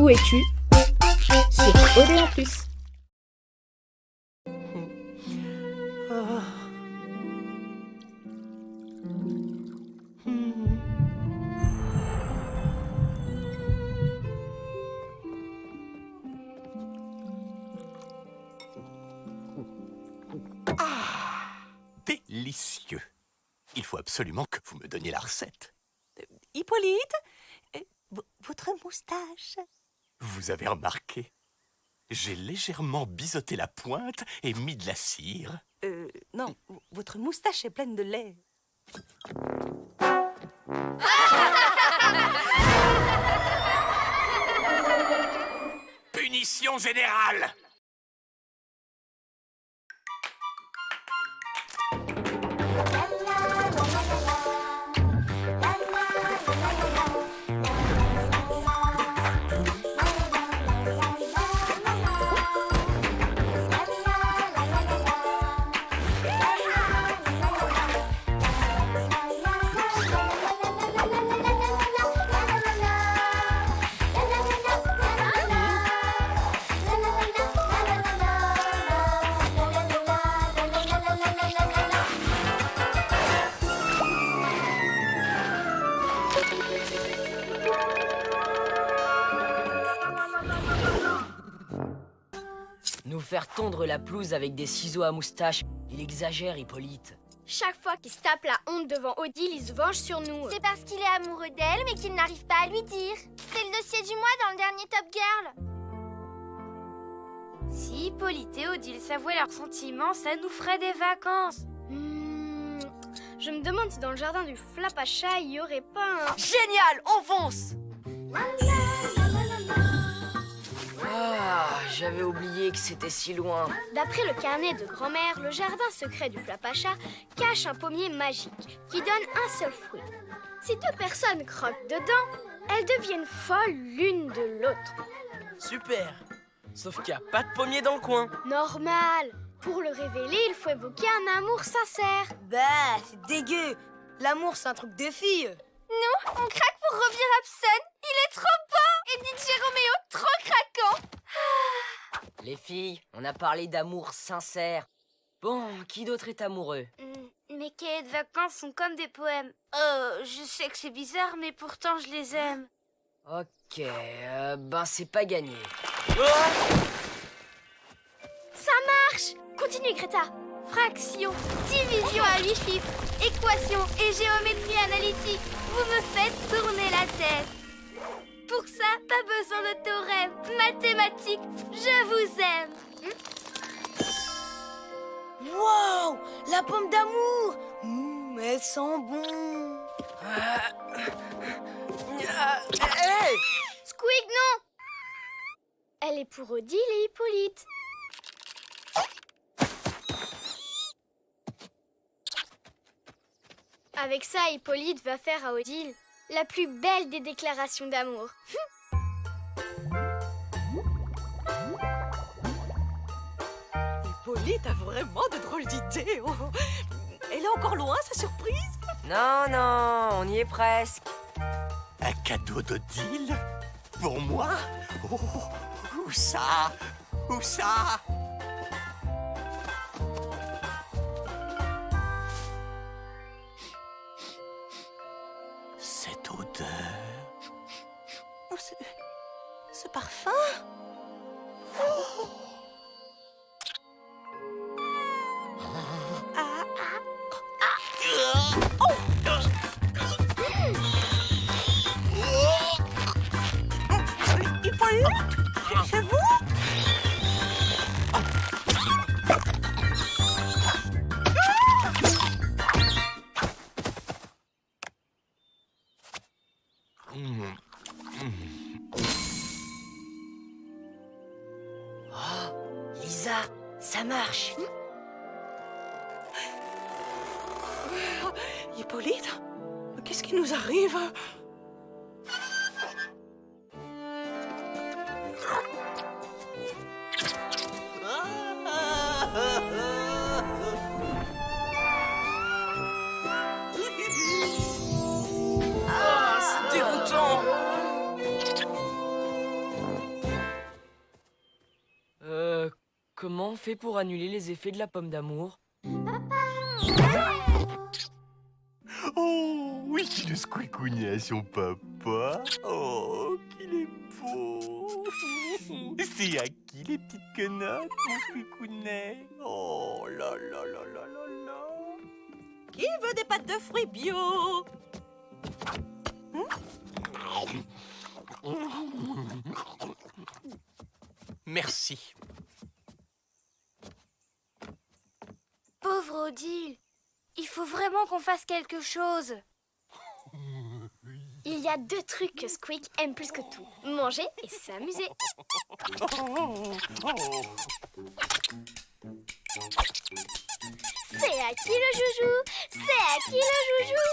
Où es-tu sur Odéon Plus. Délicieux. Il faut absolument que vous me donniez la recette. Hippolyte, votre moustache. Vous avez remarqué? J'ai légèrement biseauté la pointe et mis de la cire. Non, votre moustache est pleine de lait. Punition générale! Nous faire tondre la pelouse avec des ciseaux à moustache, il exagère, Hippolyte. Chaque fois qu'il se tape la honte devant Odile, il se venge sur nous. C'est parce qu'il est amoureux d'elle, mais qu'il n'arrive pas à lui dire. C'est le dossier du mois dans le dernier Top Girl. Si Hippolyte et Odile s'avouaient leurs sentiments, ça nous ferait des vacances. Je me demande si dans le jardin du Flapacha, il y aurait pas un... Génial, on fonce. Ah, j'avais oublié que c'était si loin. D'après le carnet de grand-mère, le jardin secret du Flapacha cache un pommier magique qui donne un seul fruit. Si deux personnes croquent dedans, elles deviennent folles l'une de l'autre. Super. Sauf qu'il n'y a pas de pommier dans le coin. Normal. Pour le révéler, il faut évoquer un amour sincère. Bah, c'est dégueu. L'amour, c'est un truc de fille. Nous, on craque pour Robbie Robson. Il est trop beau. Et DJ Roméo, trop craquant. Les filles, on a parlé d'amour sincère. Bon, qui d'autre est amoureux? Mes cahiers de vacances sont comme des poèmes. Je sais que c'est bizarre, mais pourtant je les aime. Ok, ben c'est pas gagné. Ça marche. Continue, Greta. Fraction, division à 8 chiffres, équation et géométrie analytique. Vous me faites tourner la tête. Pour ça, pas besoin de théorème. Mathématiques, je vous aime. Wow, la pomme d'amour. Elle sent bon. Hey! Squig, non. Elle est pour Odile et Hippolyte. Avec ça, Hippolyte va faire à Odile la plus belle des déclarations d'amour. Hippolyte a vraiment de drôles d'idées. Oh. Elle est encore loin, sa surprise? Non, on y est presque. Un cadeau d'Odile? Pour moi? Oh, où ça? Où ça? Cette odeur... Oh, ce parfum. Hippolyte, c'est vous? Lisa, ça marche. Hippolyte, qu'est-ce qui nous arrive? Ah, c'est dégoûtant. Comment on fait pour annuler les effets de la pomme d'amour? Oh, oui, le squicounet à son papa. Oh, qu'il est beau. C'est à qui les petites quenottes, mon squicounet? Oh là là là là là là. Qui veut des pâtes de fruits bio? Merci. Pauvre Odile, il faut vraiment qu'on fasse quelque chose. Il y a 2 trucs que Squeak aime plus que tout. Manger et s'amuser. C'est à qui le joujou? C'est à qui le joujou?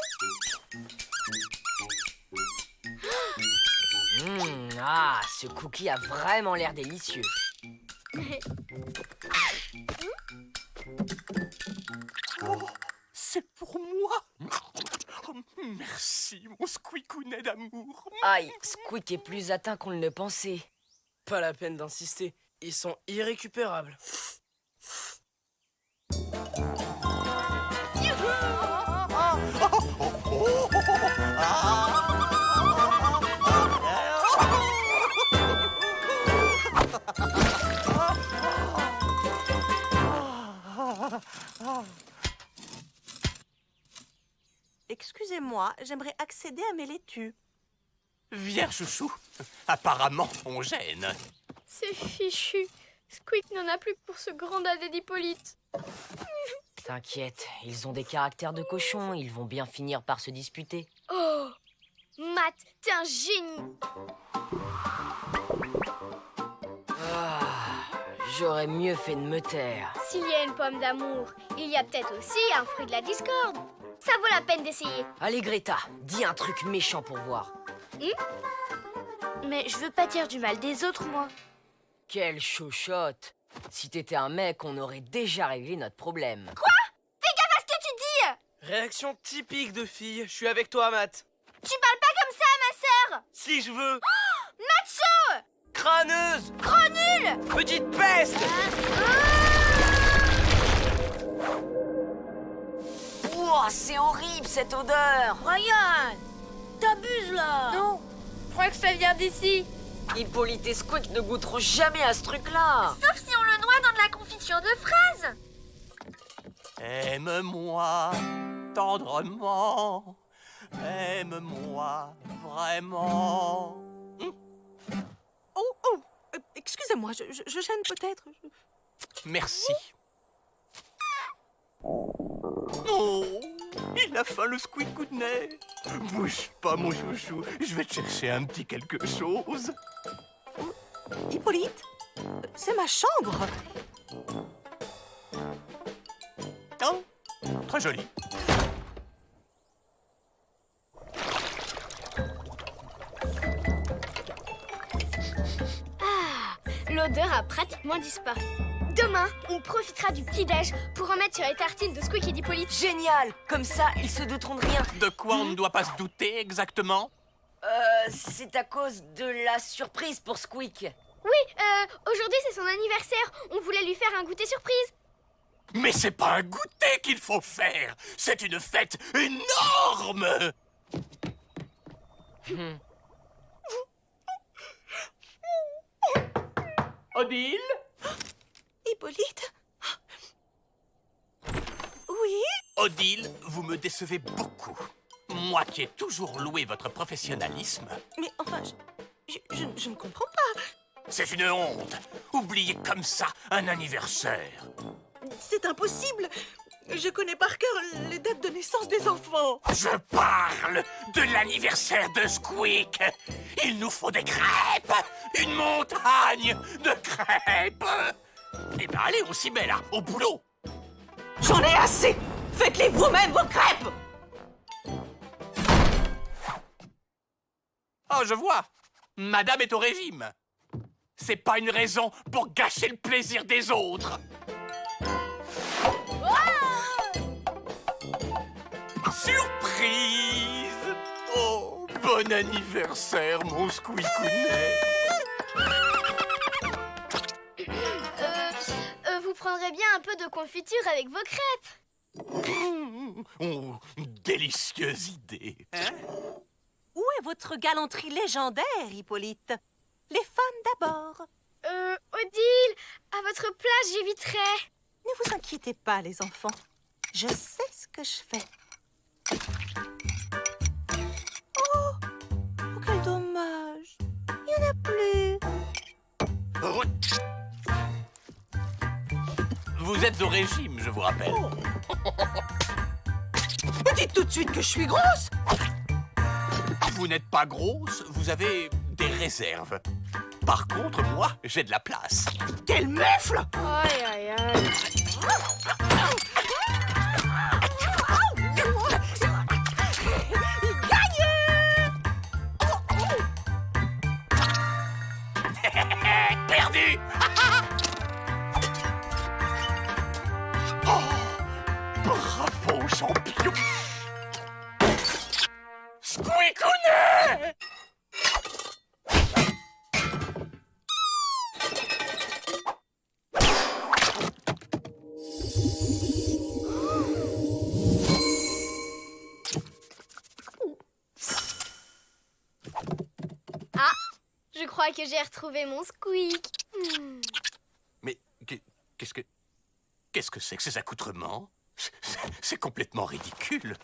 Ah, ce cookie a vraiment l'air délicieux. Oh, c'est pour moi. Oh, merci, mon squicounet d'amour. Aïe, Squeak est plus atteint qu'on ne le pensait. Pas la peine d'insister. Ils sont irrécupérables. Excusez-moi, j'aimerais accéder à mes laitues. Viens, chouchou. Apparemment, on gêne. C'est fichu. Squeak n'en a plus pour ce grand dadé d'Hippolyte. T'inquiète, ils ont des caractères de cochons, ils vont bien finir par se disputer. Oh, Matt, t'es un génie. J'aurais mieux fait de me taire. S'il y a une pomme d'amour, il y a peut-être aussi un fruit de la discorde. Ça vaut la peine d'essayer. Allez Greta, dis un truc méchant pour voir. Mais je veux pas dire du mal des autres, moi. Quelle chochotte. Si t'étais un mec, on aurait déjà réglé notre problème. Quoi? Fais gaffe à ce que tu dis! Réaction typique de fille. Je suis avec toi, Matt. Tu parles pas comme ça à ma sœur! Si je veux. Macho! Crâneuse. Gros nul! Petite peste. Ouah, c'est horrible cette odeur. Ryan! T'abuses là! Non, je crois que ça vient d'ici. Hippolyte et Squeak ne goûteront jamais à ce truc-là. Sauf si on le noie dans de la confiture de fraises. Aime-moi tendrement. Aime-moi vraiment. Oh, excusez-moi, je gêne peut-être. Merci. Oh, il a faim le squicounet. Bouge pas, mon chouchou. Je vais te chercher un petit quelque chose. Hippolyte, c'est ma chambre. Oh, très joli. L'odeur a pratiquement disparu. Demain, on profitera du petit-déj pour en mettre sur les tartines de Squeak et d'Hippolyte. Génial. Comme ça, ils se douteront de rien. De quoi on ne doit pas se douter exactement? C'est à cause de la surprise pour Squeak. Oui, aujourd'hui c'est son anniversaire. On voulait lui faire un goûter surprise. Mais c'est pas un goûter qu'il faut faire. C'est une fête énorme. Odile? Hippolyte? Oui? Odile, vous me décevez beaucoup. Moi qui ai toujours loué votre professionnalisme. Mais enfin, je ne comprends pas. C'est une honte. Oublier comme ça un anniversaire. C'est impossible. Je connais par cœur les dates de naissance des enfants. Je parle de l'anniversaire de Squeak. Il nous faut des crêpes. Une montagne de crêpes. Eh ben allez, on s'y met là, au boulot. J'en ai assez. Faites-les vous-même, vos crêpes. Oh, je vois. Madame est au régime. C'est pas une raison pour gâcher le plaisir des autres. Surprise! Oh, bon anniversaire, mon squicounet. bien un peu de confiture avec vos crêpes. Oh, délicieuse idée. Hein? Où est votre galanterie légendaire, Hippolyte? Les femmes d'abord. Odile, à votre place, j'éviterai. Ne vous inquiétez pas, les enfants. Je sais ce que je fais. Oh, quel dommage. Il n'y en a plus. Vous êtes au régime, je vous rappelle. Dites tout de suite que je suis grosse. Vous n'êtes pas grosse, vous avez des réserves. Par contre, moi, j'ai de la place. Quel mufle! Aïe, aïe, aïe. Perdu. Oh, bravo, champion. Squeakounet. Ah, je crois que j'ai retrouvé mon Squeak. Mais qu'est-ce que c'est que ces accoutrements? C'est complètement ridicule.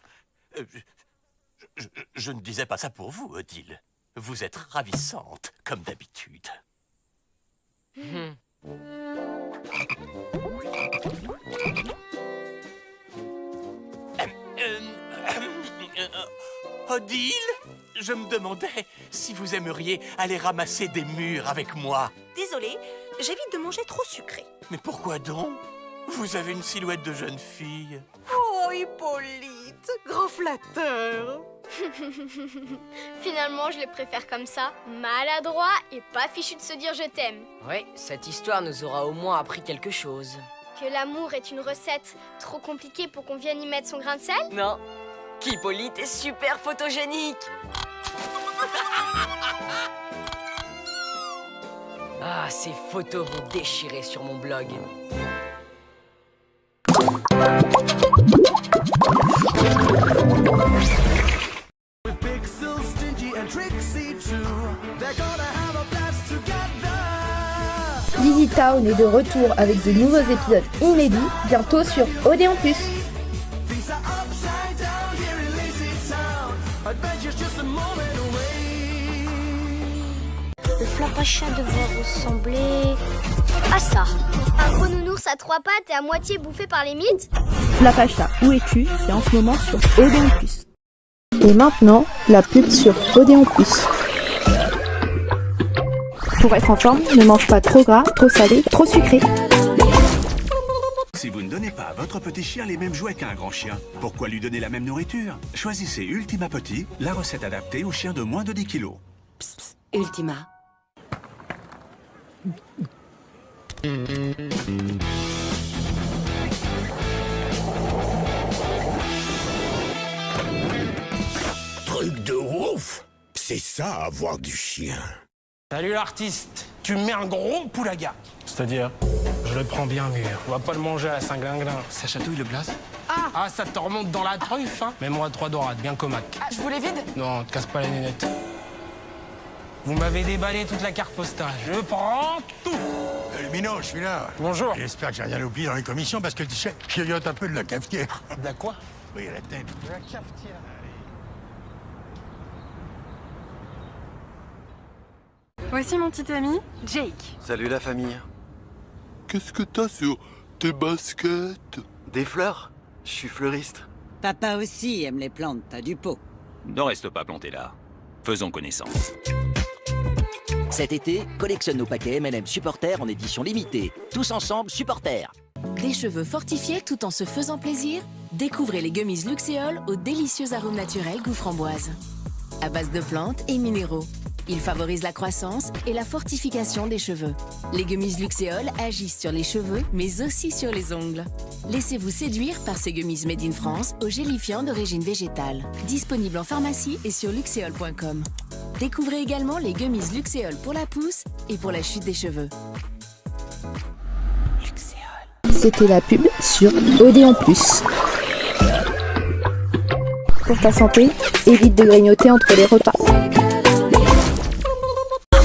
Je ne disais pas ça pour vous, Odile. Vous êtes ravissante, comme d'habitude. Odile, je me demandais si vous aimeriez aller ramasser des mûres avec moi. Désolée, j'évite de manger trop sucré. Mais pourquoi donc? Vous avez une silhouette de jeune fille. Oh, Hippolyte, grand flatteur. Finalement, je les préfère comme ça, maladroit et pas fichu de se dire je t'aime. Oui, cette histoire nous aura au moins appris quelque chose. Que l'amour est une recette trop compliquée pour qu'on vienne y mettre son grain de sel? Non, qu'Hippolyte est super photogénique. Ah, ces photos vont déchirer sur mon blog. Lizzy Town est de retour avec de nouveaux épisodes inédits, bientôt sur Odéon+. Le Flapacha devrait ressembler à ça. Un gros nounours à 3 pattes et à moitié bouffé par les mythes. Flapacha, où es-tu? C'est en ce moment sur Odéon+. Et maintenant, la pub sur Odéon+. Pour être en forme, ne mange pas trop gras, trop salé, trop sucré. Si vous ne donnez pas à votre petit chien les mêmes jouets qu'un grand chien, pourquoi lui donner la même nourriture? Choisissez Ultima Petit, la recette adaptée aux chiens de moins de 10 kilos. Psst, psst, Ultima. Truc de ouf! C'est ça, avoir du chien. Salut l'artiste, tu me mets un gros poulaga. C'est-à-dire? Je le prends bien mûr. On va pas le manger à la Saint-Glinglin. Ça chatouille le blaze? Ah, ça te remonte dans la truffe, hein? Mets-moi 3 dorades, bien comac. Ah, je voulais vide? Non, te casse pas les nénettes. Vous m'avez déballé toute la carte postale. Je prends tout. Minot, je suis là. Bonjour. J'espère que j'ai rien oublié dans les commissions parce que tu sais, je grignote un peu de la cafetière. De la quoi? Oui, à la tête. De la cafetière. Voici mon petit ami, Jake. Salut la famille. Qu'est-ce que t'as sur tes baskets? Des fleurs? Je suis fleuriste. Papa aussi aime les plantes, t'as du pot. Ne reste pas planté là. Faisons connaissance. Cet été, collectionne nos paquets M&M Supporter en édition limitée. Tous ensemble, Supporter. Des cheveux fortifiés tout en se faisant plaisir? Découvrez les gummies Luxéol aux délicieux arômes naturels goût framboise. À base de plantes et minéraux. Ils favorisent la croissance et la fortification des cheveux. Les gummies Luxéol agissent sur les cheveux, mais aussi sur les ongles. Laissez-vous séduire par ces gummies made in France au gélifiant d'origine végétale. Disponible en pharmacie et sur luxéol.com. Découvrez également les gummies Luxéol pour la pousse et pour la chute des cheveux. C'était la pub sur Odéon+. Pour ta santé, évite de grignoter entre les repas.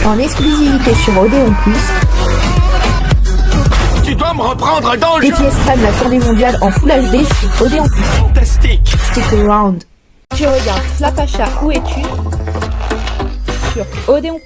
En exclusivité sur Odéon+, Tu dois me reprendre dans le défi extrême la tournée mondiale en Full HD sur Odéon+. Fantastique. Stick around. Tu regardes Flapacha, où es-tu sur Odéon+.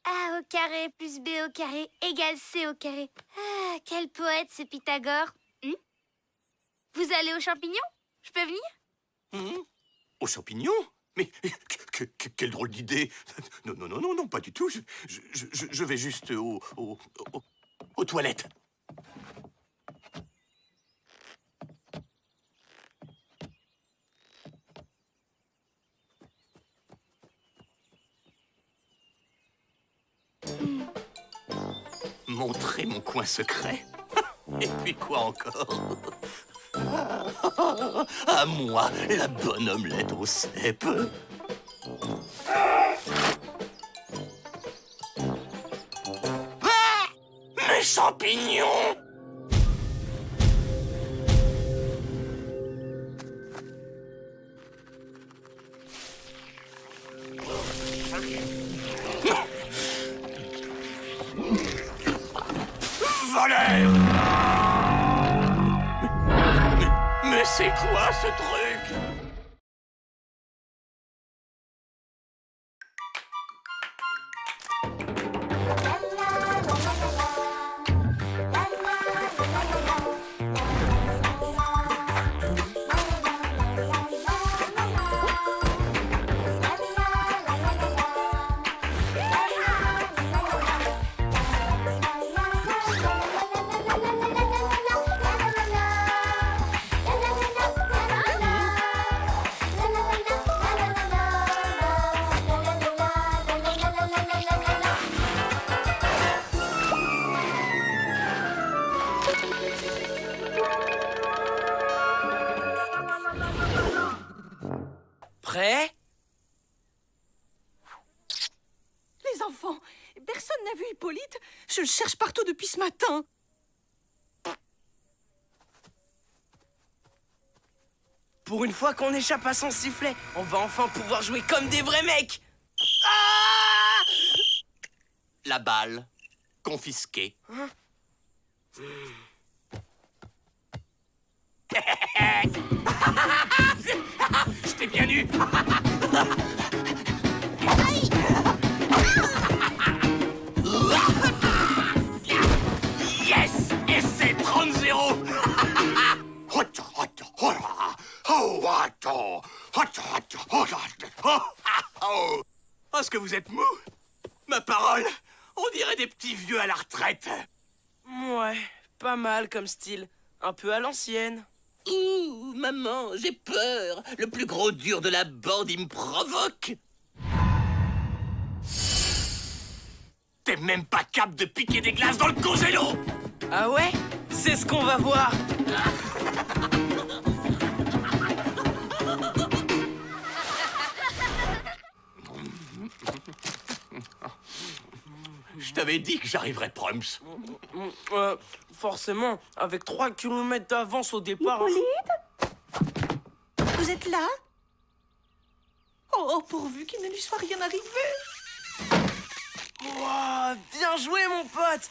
A au carré plus B au carré égale C au carré. Ah, quel poète ce Pythagore. Vous allez aux champignons? Je peux venir? Aux champignons? Mais quelle drôle d'idée! Non, pas du tout. Je vais juste aux toilettes. Montrer mon coin secret. Et puis quoi encore? À moi, la bonne omelette au cèpe. Mes champignons! Voleur! Mais c'est quoi ce truc? Prêt? Les enfants, personne n'a vu Hippolyte. Je le cherche partout depuis ce matin. Pour une fois qu'on échappe à son sifflet, on va enfin pouvoir jouer comme des vrais mecs. La balle, confisquée. Je t'ai bien eu. Yes. Et c'est 30-0. Oh, est-ce que vous êtes mou? Ma parole, on dirait des petits vieux à la retraite. Ouais, pas mal comme style. Un peu à l'ancienne. Ouh, maman, j'ai peur. Le plus gros dur de la bande, il me provoque. T'es même pas capable de piquer des glaces dans le congélo. Ah ouais? C'est ce qu'on va voir. Je t'avais dit que j'arriverais Prums. Forcément, avec 3 km d'avance au départ. Hippolyte? Vous êtes là? Oh, pourvu qu'il ne lui soit rien arrivé. Wow, bien joué, mon pote.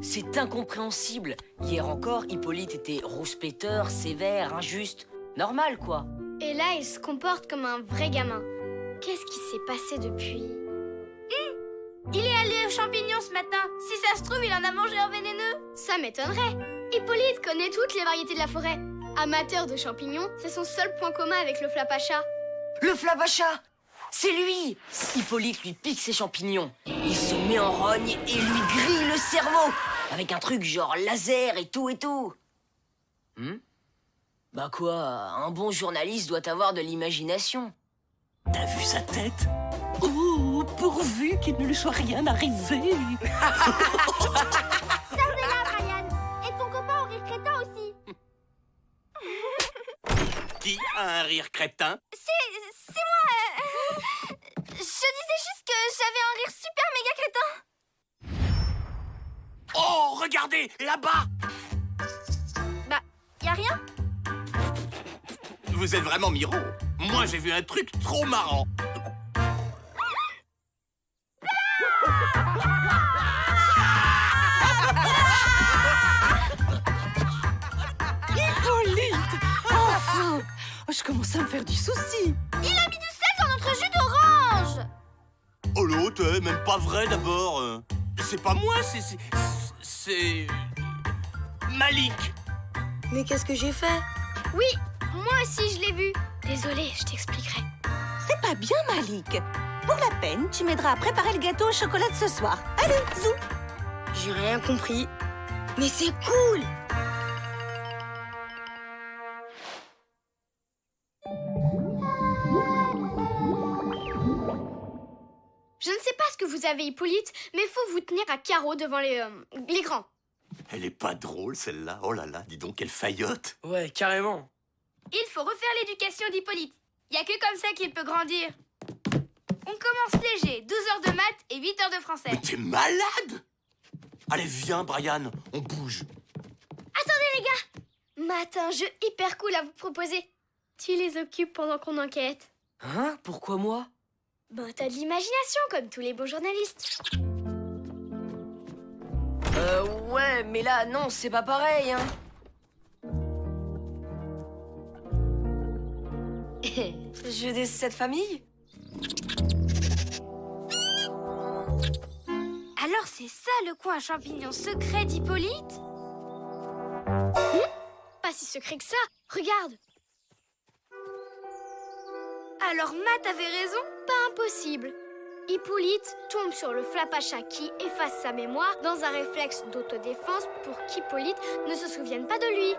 C'est incompréhensible. Hier encore, Hippolyte était rouspéteur, sévère, injuste. Normal, quoi. Et là, il se comporte comme un vrai gamin. Qu'est-ce qui s'est passé depuis? Il est allé aux champignons ce matin. Si ça se trouve, il en a mangé un vénéneux. Ça m'étonnerait. Hippolyte connaît toutes les variétés de la forêt. Amateur de champignons, c'est son seul point commun avec le Flapacha. Le Flapacha! C'est lui! Hippolyte lui pique ses champignons. Il se met en rogne et lui grille le cerveau. Avec un truc genre laser et tout et tout. Bah quoi, un bon journaliste doit avoir de l'imagination. T'as vu sa tête? Oh, pourvu qu'il ne lui soit rien arrivé. Sors-la, Brian. Et ton copain au rire crétin aussi. Qui a un rire crétin? C'est moi. Je disais juste que j'avais un rire super méga crétin. Oh, regardez, là-bas! Bah, y a rien? Vous êtes vraiment Miro. Moi, j'ai vu un truc trop marrant. Hippolyte! Enfin! Je commence à me faire du souci. Il a mis du sel dans notre jus d'orange. Oh l'autre, même pas vrai d'abord. C'est pas moi, c'est... Malik. Mais qu'est-ce que j'ai fait? Oui, moi aussi je l'ai vu. Désolée, je t'expliquerai. C'est pas bien, Malik. Pour la peine, tu m'aideras à préparer le gâteau au chocolat de ce soir. Allez, zou! J'ai rien compris. Mais c'est cool! Je ne sais pas ce que vous avez, Hippolyte, mais il faut vous tenir à carreau devant les grands. Elle est pas drôle, celle-là. Oh là là, dis donc, quelle faillotte. Ouais, carrément. Il faut refaire l'éducation d'Hippolyte. Il n'y a que comme ça qu'il peut grandir. On commence léger, 12 heures de maths et 8 heures de français. Mais t'es malade! Allez, viens, Brian, on bouge. Attendez, les gars! Math, un jeu hyper cool à vous proposer. Tu les occupes pendant qu'on enquête. Hein? Pourquoi moi? Bon, t'as de l'imagination, comme tous les bons journalistes. Ouais, mais là, non, c'est pas pareil, hein. Jeu des 7 familles? Alors c'est ça le coin champignon secret d'Hippolyte? Pas si secret que ça. Regarde. Alors Matt avait raison? Pas impossible. Hippolyte tombe sur le flapacha qui efface sa mémoire dans un réflexe d'autodéfense pour qu'Hippolyte ne se souvienne pas de lui.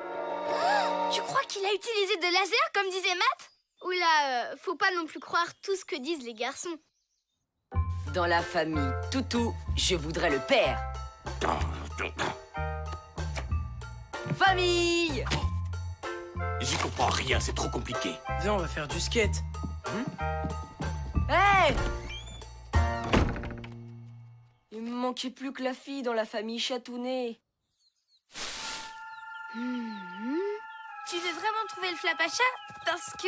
Tu crois qu'il a utilisé de laser comme disait Matt? Oula, faut pas non plus croire tout ce que disent les garçons. Dans la famille Toutou, je voudrais le père. Famille! J'y comprends rien, c'est trop compliqué. Viens, on va faire du skate. Hey! Il me manquait plus que la fille dans la famille Chatounet. Tu veux vraiment trouver le flapacha? Parce que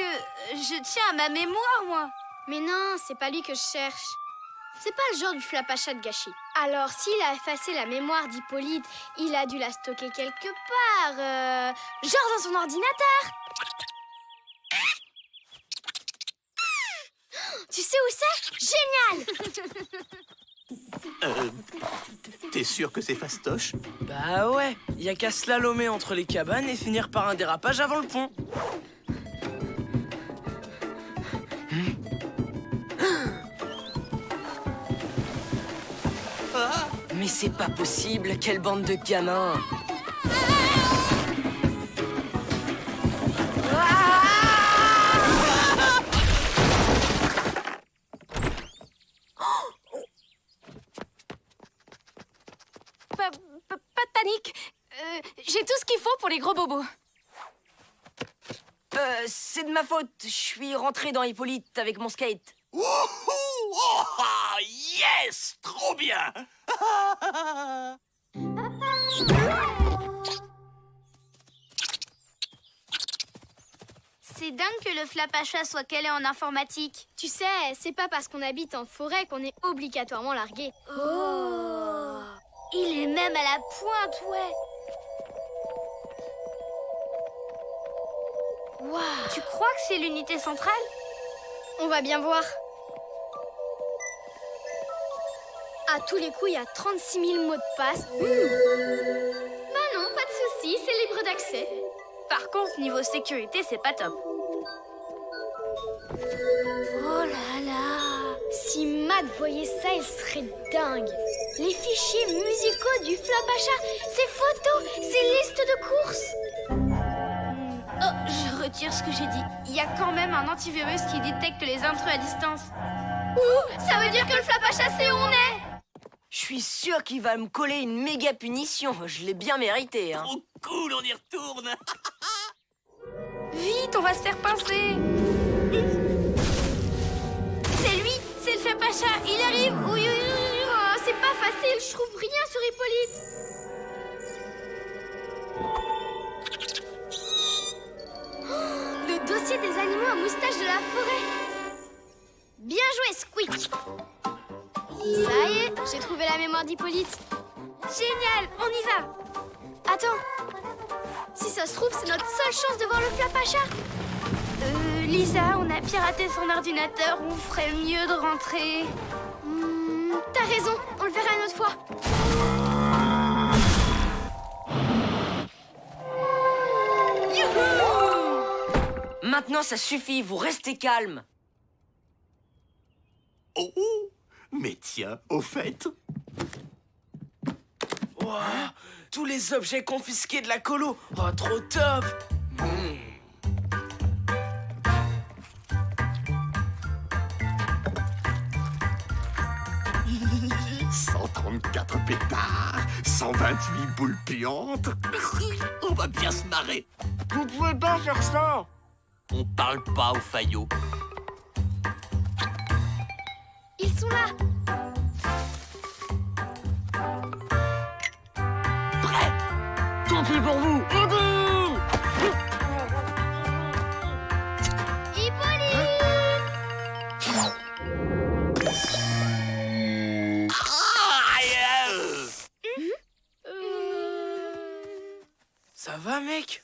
je tiens à ma mémoire, moi. Mais non, c'est pas lui que je cherche. C'est pas le genre du flapacha de gâchis. Alors, s'il a effacé la mémoire d'Hippolyte, il a dû la stocker quelque part. Genre dans son ordinateur. Tu sais où c'est? Génial! T'es sûr que c'est fastoche? Bah ouais, y a qu'à slalomer entre les cabanes et finir par un dérapage avant le pont. Mais c'est pas possible, quelle bande de gamins! Pas de panique. J'ai tout ce qu'il faut pour les gros bobos. C'est de ma faute, je suis rentré dans Hippolyte avec mon skate. Yes! Trop bien! C'est dingue que le flapacha soit calé en informatique. Tu sais, c'est pas parce qu'on habite en forêt qu'on est obligatoirement largué. Oh! Il est même à la pointe, ouais. Wow. Tu crois que c'est l'unité centrale? On va bien voir. À tous les coups, il y a 36 000 mots de passe. Bah non, pas de souci, c'est libre d'accès. Par contre, niveau sécurité, c'est pas top. Oh là là! Si Matt voyait ça, il serait dingue. Les fichiers musicaux du flapacha, ses photos, ses listes de courses. Oh, retire ce que j'ai dit. Il y a quand même un antivirus qui détecte les intrus à distance. Ouh, ça veut dire que le Flapacha sait où on est. Je suis sûre qu'il va me coller une méga punition. Je l'ai bien mérité, hein. Trop cool, on y retourne. Vite, on va se faire pincer. C'est lui, c'est le Flapacha. Il arrive. Oui, oui, oui, oui. Oh, c'est pas facile, je trouve rien sur Hippolyte. Oh, le dossier des animaux à moustache de la forêt. Bien joué, Squeak. Ça y est, j'ai trouvé la mémoire d'Hippolyte. Génial, on y va. Attends, si ça se trouve, c'est notre seule chance de voir le Flapacha. Lisa, on a piraté son ordinateur, on ferait mieux de rentrer. T'as raison, on le verra une autre fois. Youhou! Maintenant, ça suffit, vous restez calme. Oh, mais tiens, au fait... Wow, tous les objets confisqués de la colo. Oh, trop top. 134 pétards, 128 boules puantes. On va bien se marrer. Vous pouvez pas faire ça. On parle pas au faillot. Ils sont là. Prêt. Tant pis pour vous. Ça va, mec?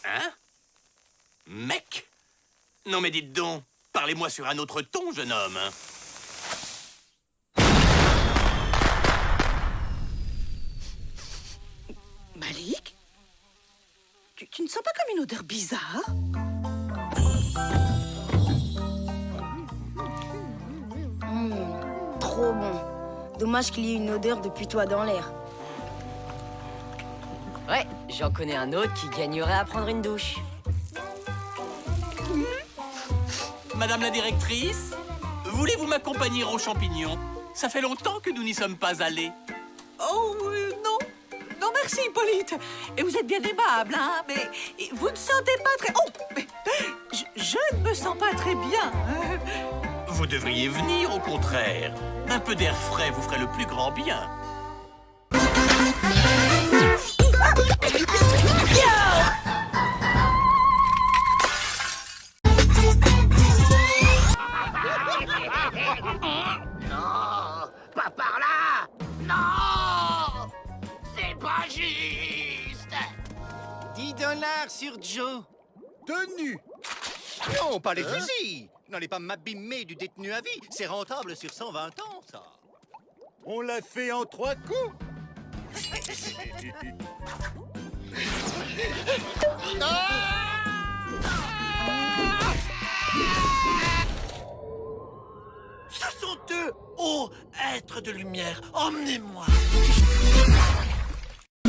Hein? Mec? Non mais dites donc, parlez-moi sur un autre ton, jeune homme. Malik? Tu ne sens pas comme une odeur bizarre? Trop bon. Dommage qu'il y ait une odeur de putois dans l'air. Ouais, j'en connais un autre qui gagnerait à prendre une douche. Madame la directrice, voulez-vous m'accompagner aux champignons? Ça fait longtemps que nous n'y sommes pas allés. Oh, non. Non, merci, Hippolyte. Et vous êtes bien aimable, hein, mais vous ne sentez pas très... Oh, mais je ne me sens pas très bien. Vous devriez venir, au contraire. Un peu d'air frais vous ferait le plus grand bien. Non, pas par là. Non, c'est pas juste. 10 $ sur Joe. Tenu. Non, pas les fusils. N'allez pas m'abîmer du détenu à vie. C'est rentable sur 120 ans, ça. On l'a fait en 3 coups. Ce sont eux. Oh, êtres de lumière, emmenez-moi.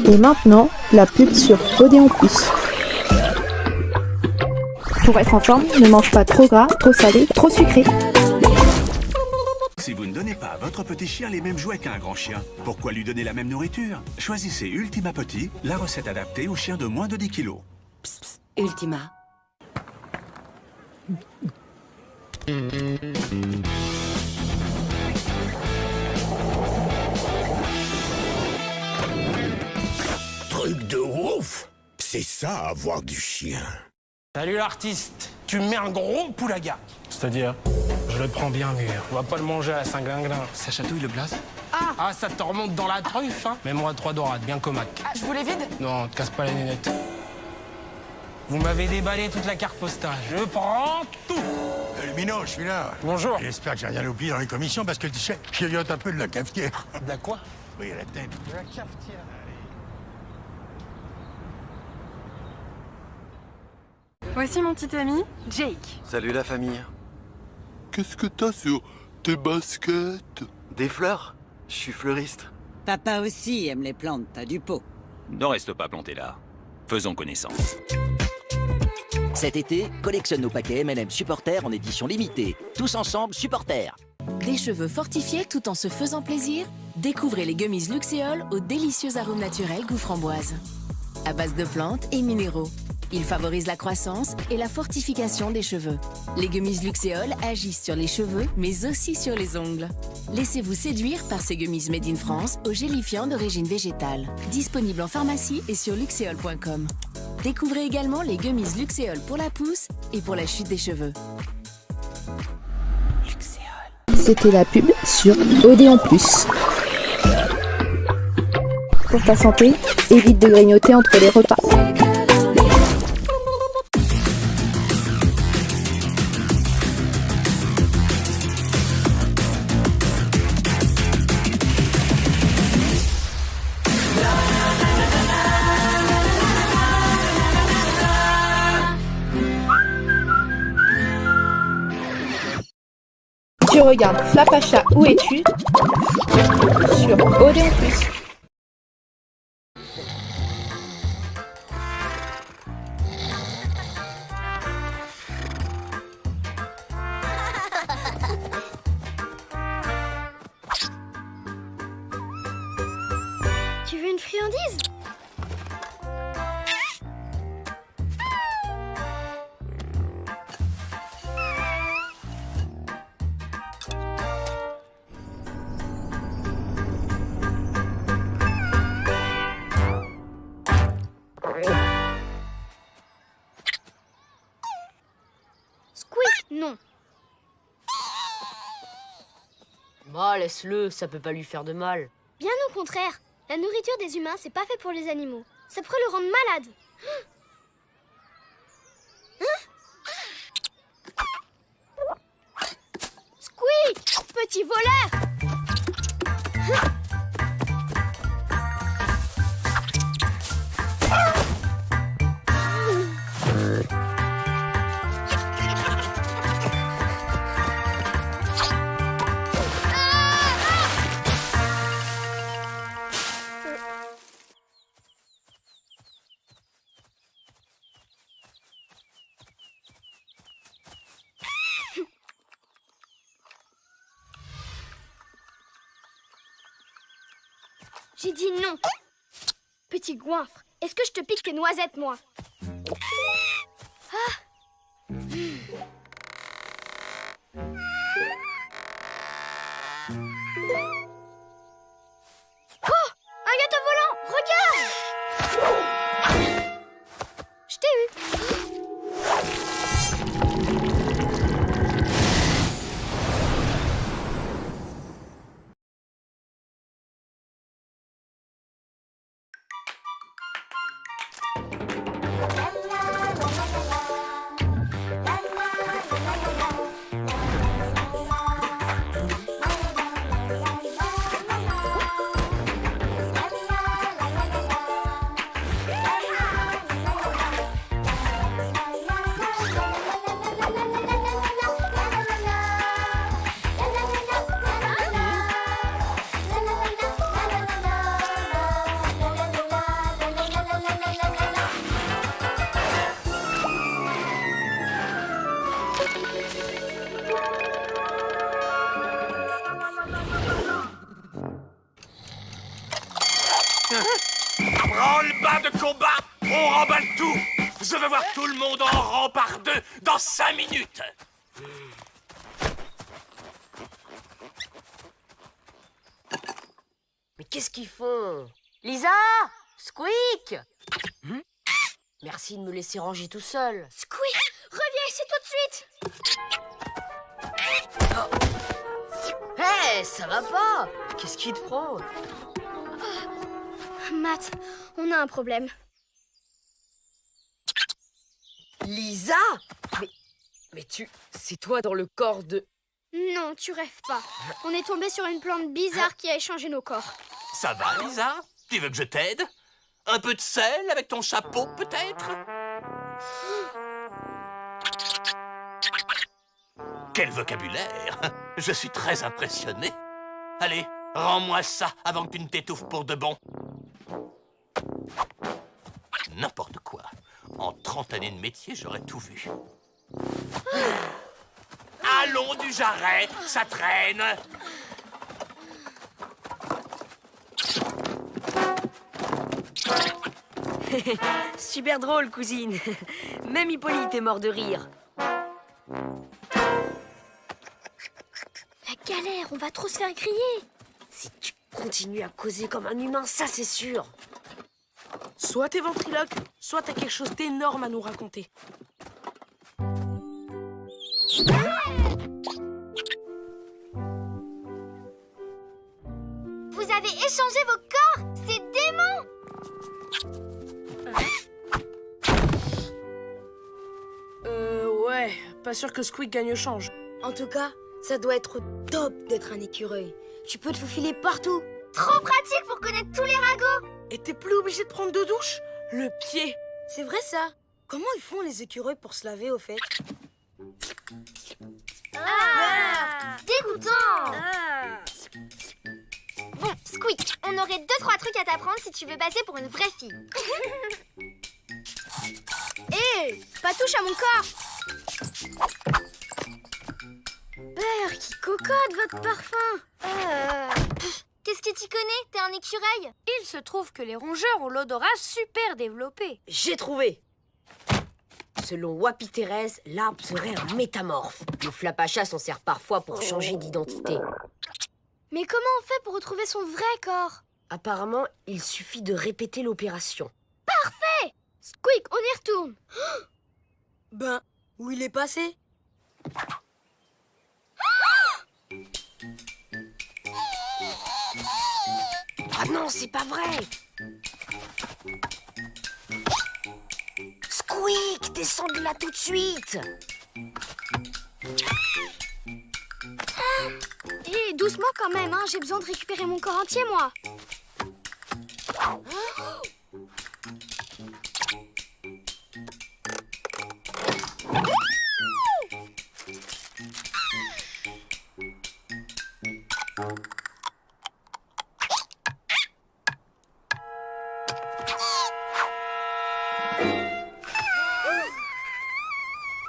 Et maintenant, la pub sur Odéon Plus. Pour être en forme, ne mange pas trop gras, trop salé, trop sucré. Si vous ne donnez pas à votre petit chien les mêmes jouets qu'un grand chien, pourquoi lui donner la même nourriture? Choisissez Ultima Petit, la recette adaptée aux chiens de moins de 10 kilos. Psst, psst, Ultima. Truc de ouf. C'est ça, avoir du chien. Salut l'artiste, tu mets un gros poulaga. C'est-à-dire? Je le prends bien mûr. On va pas le manger à Saint-Glinglin. Ça chatouille le blaze? Ah, ça te remonte dans la truffe, hein? Mets-moi 3 dorades, bien comac. Ah, je vous les vide? Non, te casse pas les nénettes. Vous m'avez déballé toute la carte postale. Je prends tout. Le minot, je suis là. Bonjour. J'espère que j'ai rien oublié dans les commissions parce que tu sais, je grignote un peu de la cafetière. De la quoi? Oui, à la tête. De la cafetière. Voici mon petit ami, Jake. Salut la famille. Qu'est-ce que t'as sur tes baskets? Des fleurs? Je suis fleuriste. Papa aussi aime les plantes, t'as du pot. Ne reste pas planté là. Faisons connaissance. Cet été, collectionne nos paquets M&M Supporter en édition limitée. Tous ensemble, Supporter. Des cheveux fortifiés tout en se faisant plaisir? Découvrez les gummies Luxéol aux délicieux arômes naturels goût framboise. À base de plantes et minéraux. Ils favorisent la croissance et la fortification des cheveux. Les gummies Luxéol agissent sur les cheveux, mais aussi sur les ongles. Laissez-vous séduire par ces gummies made in France au gélifiant d'origine végétale. Disponible en pharmacie et sur luxéol.com. Découvrez également les gummies Luxéol pour la pousse et pour la chute des cheveux. C'était la pub sur Odéon Plus. Pour ta santé, évite de grignoter entre les repas. Tu regardes Flapacha, où es-tu? Sur Odéon Plus. Tu veux une friandise? Squeak, non. Bah, laisse-le, ça peut pas lui faire de mal. Bien au contraire. La nourriture des humains, c'est pas fait pour les animaux. Ça pourrait le rendre malade. Squeak, petit voleur! J'ai dit non. Petit goinfre, est-ce que je te pique tes noisettes, moi? Ah. Oh, un gâteau volant, regarde! Je t'ai eu. Branle-bas de combat, on remballe tout. Je veux voir tout le monde en rang par deux dans 5 minutes. Mais qu'est-ce qu'ils font? Lisa! Squeak! Merci de me laisser ranger tout seul. Squeak, reviens ici tout de suite. Hé, ça va pas? Qu'est-ce qui te prend? Matt, on a un problème. Lisa? Mais c'est toi dans le corps de... Non, tu rêves pas. On est tombé sur une plante bizarre qui a échangé nos corps. Ça va, Lisa? Tu veux que je t'aide? Un peu de sel avec ton chapeau, peut-être? Quel vocabulaire! Je suis très impressionné. Allez, rends-moi ça avant que tu ne t'étouffes pour de bon. N'importe quoi. En 30 années de métier, j'aurais tout vu. Allons du jarret, ça traîne. Super drôle, cousine. Même Hippolyte est mort de rire. La galère, on va trop se faire griller. Si tu continues à causer comme un humain, ça c'est sûr. Soit t'es ventriloque, soit t'as quelque chose d'énorme à nous raconter. Vous avez échangé vos corps. C'est dément. Ouais, pas sûr que Squeak gagne au change. En tout cas, ça doit être top d'être un écureuil. Tu peux te faufiler partout. Trop pratique pour connaître tous les ragots. Et t'es plus obligé de prendre 2 douches? Le pied. C'est vrai ça. Comment ils font les écureuils pour se laver au fait? Dégoûtant. Bon, Squeak, on aurait 2-3 trucs à t'apprendre si tu veux passer pour une vraie fille. Hé, pas touche à mon corps. Beurre qui cocotte votre parfum. Qu'est-ce que tu connais? T'es un écureuil? Il se trouve que les rongeurs ont l'odorat super développé. J'ai trouvé. Selon Wapiterès, l'arbre serait un métamorphe. Le flapacha s'en sert parfois pour changer d'identité. Mais comment on fait pour retrouver son vrai corps? Apparemment, il suffit de répéter l'opération. Parfait! Squeak, on y retourne. Ben, où il est passé? Ah non, c'est pas vrai! Squeak, descends de là tout de suite! Hé, doucement quand même, hein. J'ai besoin de récupérer mon corps entier, moi.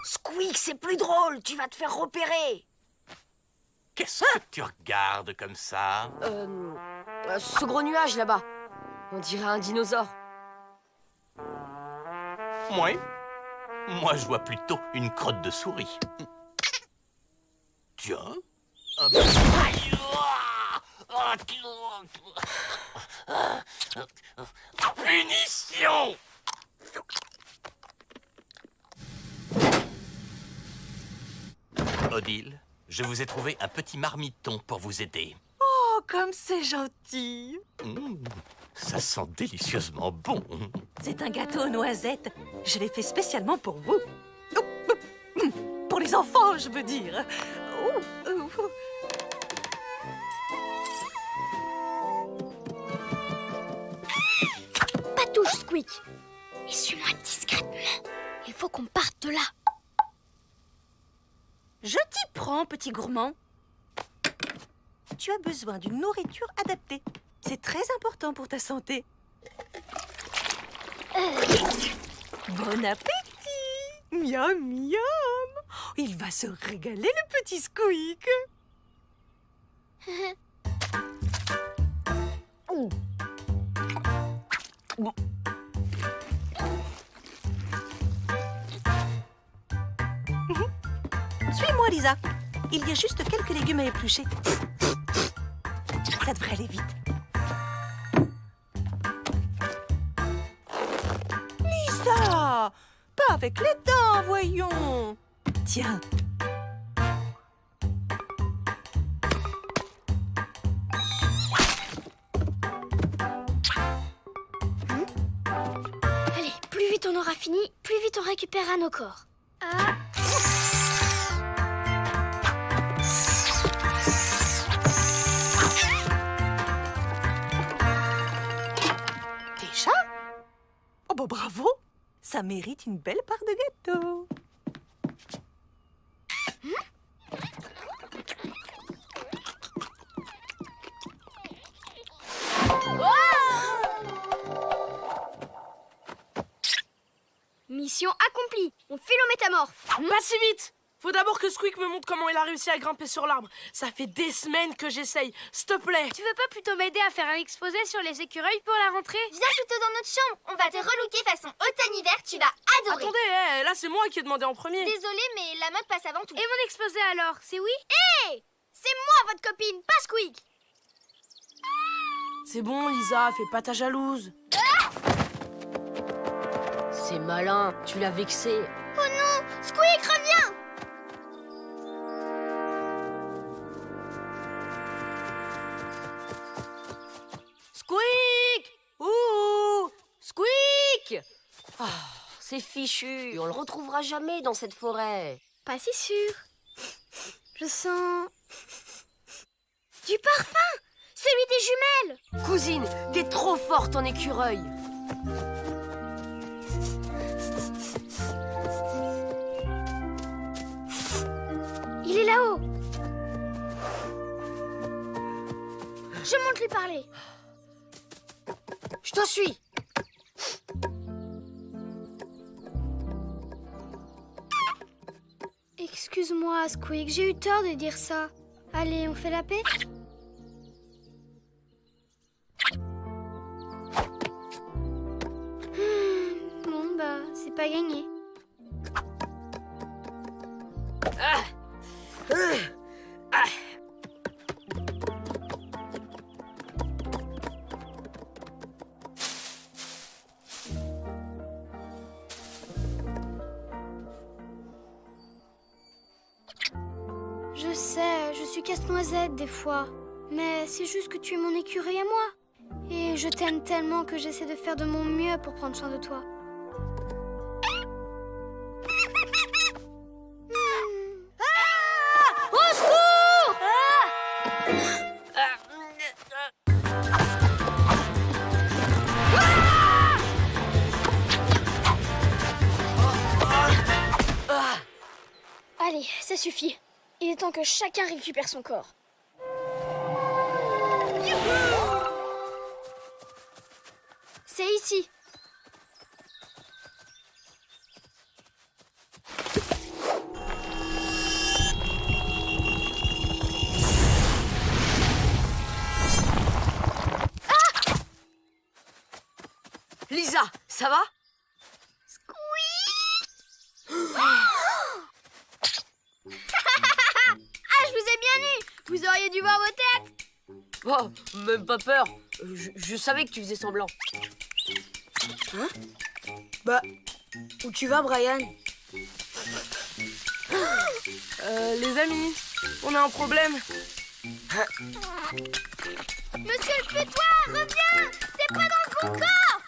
Squeak, c'est plus drôle, tu vas te faire repérer. Qu'est-ce que tu regardes comme ça? Ce gros nuage là-bas. On dirait un dinosaure. Moi, je vois plutôt une crotte de souris. Tiens, un peu... Aïe, punition! Odile, je vous ai trouvé un petit marmiton pour vous aider. Oh, comme c'est gentil. Ça sent délicieusement bon. C'est un gâteau aux noisettes. Je l'ai fait spécialement pour vous. Pour les enfants, je veux dire. Pas touche, Squeak. Et suis-moi discrètement. Il faut qu'on parte de là. Je t'y prends, petit gourmand. Tu as besoin d'une nourriture adaptée. C'est très important pour ta santé. Bon appétit! Miam, miam! Il va se régaler, le petit Squeak! Suis-moi, Lisa. Il y a juste quelques légumes à éplucher. Ça devrait aller vite. Lisa! Pas avec les dents, voyons. Tiens. Allez, plus vite on aura fini, plus vite on récupérera nos corps. Déjà? Oh bah bravo! Ça mérite une belle part de gâteau. Mission accomplie. On file au métamorphe. Pas si vite. Faut d'abord que Squeak me montre comment il a réussi à grimper sur l'arbre. Ça fait des semaines que j'essaye. S'il te plaît. Tu veux pas plutôt m'aider à faire un exposé sur les écureuils pour la rentrée? Viens plutôt dans notre chambre. On va te relooker façon automne-hiver. Tu vas adorer. Attendez, là c'est moi qui ai demandé en premier. Désolée, mais la mode passe avant tout. Et mon exposé alors, c'est oui? Hé, c'est moi votre copine, pas Squeak. C'est bon, Lisa, fais pas ta jalouse. C'est malin, tu l'as vexé. Oh non, Squeak, reviens. Squeak! Ouh! Squeak! Ah, c'est fichu. On le retrouvera jamais dans cette forêt. Pas si sûr. Je sens... du parfum. Celui des jumelles. Cousine, t'es trop forte en écureuil. Il est là-haut. Je monte lui parler. Je te suis. Excuse-moi, Squeak, j'ai eu tort de dire ça. Allez, on fait la paix? Bon, bah, c'est pas gagné. Je sais, je suis casse-noisette des fois. Mais c'est juste que tu es mon écureuil à moi. Et je t'aime tellement que j'essaie de faire de mon mieux pour prendre soin de toi. Au secours! Allez, ça suffit. Il est temps que chacun récupère son corps. C'est ici. Lisa, ça va? Je vous ai bien eu. Vous auriez dû voir vos têtes. Oh, même pas peur. Je savais que tu faisais semblant. Hein? Bah, où tu vas, Brian? Les amis, on a un problème. Monsieur le putois, reviens. T'es pas dans le bon corps.